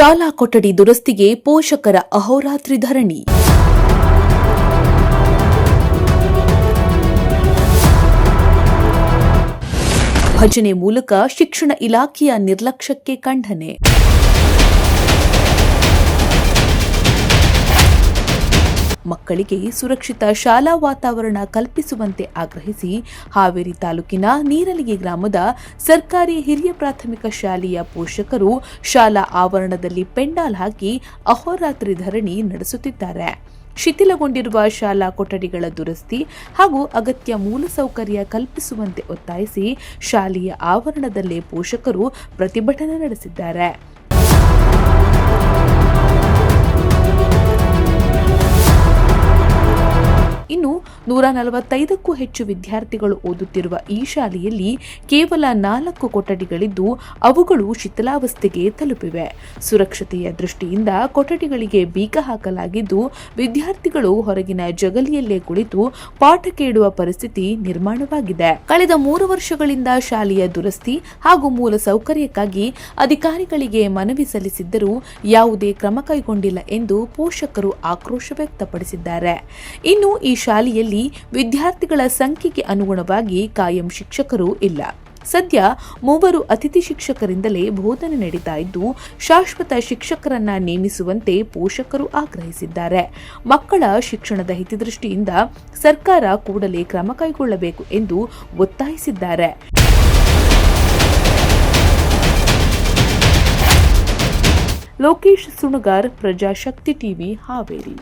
ಶಾಲಾ ಕೊಠಡಿ ದುರಸ್ತಿಗೆ ಪೋಷಕರ ಅಹೋರಾತ್ರಿ ಧರಣಿ. ಭಜನೆ ಮೂಲಕ ಶಿಕ್ಷಣ ಇಲಾಖೆಯ ನಿರ್ಲಕ್ಷ್ಯಕ್ಕೆ ಖಂಡನೆ. ಮಕ್ಕಳಿಗೆ ಸುರಕ್ಷಿತ ಶಾಲಾ ವಾತಾವರಣ ಕಲ್ಪಿಸುವಂತೆ ಆಗ್ರಹಿಸಿ ಹಾವೇರಿ ತಾಲೂಕಿನ ನೀರಲಿಗೆ ಗ್ರಾಮದ ಸರ್ಕಾರಿ ಹಿರಿಯ ಪ್ರಾಥಮಿಕ ಶಾಲೆಯ ಪೋಷಕರು ಶಾಲಾ ಆವರಣದಲ್ಲಿ ಪೆಂಡಾಲ್ ಹಾಕಿ ಅಹೋರಾತ್ರಿ ಧರಣಿ ನಡೆಸುತ್ತಿದ್ದಾರೆ. ಶಿಥಿಲಗೊಂಡಿರುವ ಶಾಲಾ ಕೊಠಡಿಗಳ ದುರಸ್ತಿ ಹಾಗೂ ಅಗತ್ಯ ಮೂಲಸೌಕರ್ಯ ಕಲ್ಪಿಸುವಂತೆ ಒತ್ತಾಯಿಸಿ ಶಾಲೆಯ ಆವರಣದಲ್ಲೇ ಪೋಷಕರು ಪ್ರತಿಭಟನೆ ನಡೆಸಿದ್ದಾರೆ. ಇನ್ನು 145ಕ್ಕೂ ಹೆಚ್ಚು ವಿದ್ಯಾರ್ಥಿಗಳು ಓದುತ್ತಿರುವ ಈ ಶಾಲೆಯಲ್ಲಿ ಕೇವಲ 4 ಕೊಠಡಿಗಳಿದ್ದು ಅವುಗಳು ಶಿಥಿಲಾವಸ್ಥೆಗೆ ತಲುಪಿವೆ. ಸುರಕ್ಷತೆಯ ದೃಷ್ಟಿಯಿಂದ ಕೊಠಡಿಗಳಿಗೆ ಬೀಗ ಹಾಕಲಾಗಿದ್ದು ವಿದ್ಯಾರ್ಥಿಗಳು ಹೊರಗಿನ ಜಗಲಿಯಲ್ಲೇ ಕುಳಿತು ಪಾಠ ಕೇಳುವ ಪರಿಸ್ಥಿತಿ ನಿರ್ಮಾಣವಾಗಿದೆ. ಕಳೆದ 3 ವರ್ಷಗಳಿಂದ ಶಾಲೆಯ ದುರಸ್ತಿ ಹಾಗೂ ಮೂಲ ಸೌಕರ್ಯಕ್ಕಾಗಿ ಅಧಿಕಾರಿಗಳಿಗೆ ಮನವಿ ಸಲ್ಲಿಸಿದ್ದರೂ ಯಾವುದೇ ಕ್ರಮ ಕೈಗೊಂಡಿಲ್ಲ ಎಂದು ಪೋಷಕರು ಆಕ್ರೋಶ ವ್ಯಕ್ತಪಡಿಸಿದ್ದಾರೆ. ಇನ್ನು ಈ ಶಾಲೆಯಲ್ಲಿ ವಿದ್ಯಾರ್ಥಿಗಳ ಸಂಖ್ಯೆಗೆ ಅನುಗುಣವಾಗಿ ಕಾಯಂ ಶಿಕ್ಷಕರು ಇಲ್ಲ. ಸದ್ಯ 3 ಅತಿಥಿ ಶಿಕ್ಷಕರಿಂದಲೇ ಬೋಧನೆ ನಡೀತಾ ಇದ್ದು ಶಾಶ್ವತ ಶಿಕ್ಷಕರನ್ನ ನೇಮಿಸುವಂತೆ ಪೋಷಕರು ಆಗ್ರಹಿಸಿದ್ದಾರೆ. ಮಕ್ಕಳ ಶಿಕ್ಷಣದ ಹಿತದೃಷ್ಟಿಯಿಂದ ಸರ್ಕಾರ ಕೂಡಲೇ ಕ್ರಮ ಕೈಗೊಳ್ಳಬೇಕು ಎಂದು ಒತ್ತಾಯಿಸಿದ್ದಾರೆ. ಲೋಕೇಶ್ ಸುಣಗಾರ್, ಪ್ರಜಾಶಕ್ತಿ ಟಿವಿ, ಹಾವೇರಿ.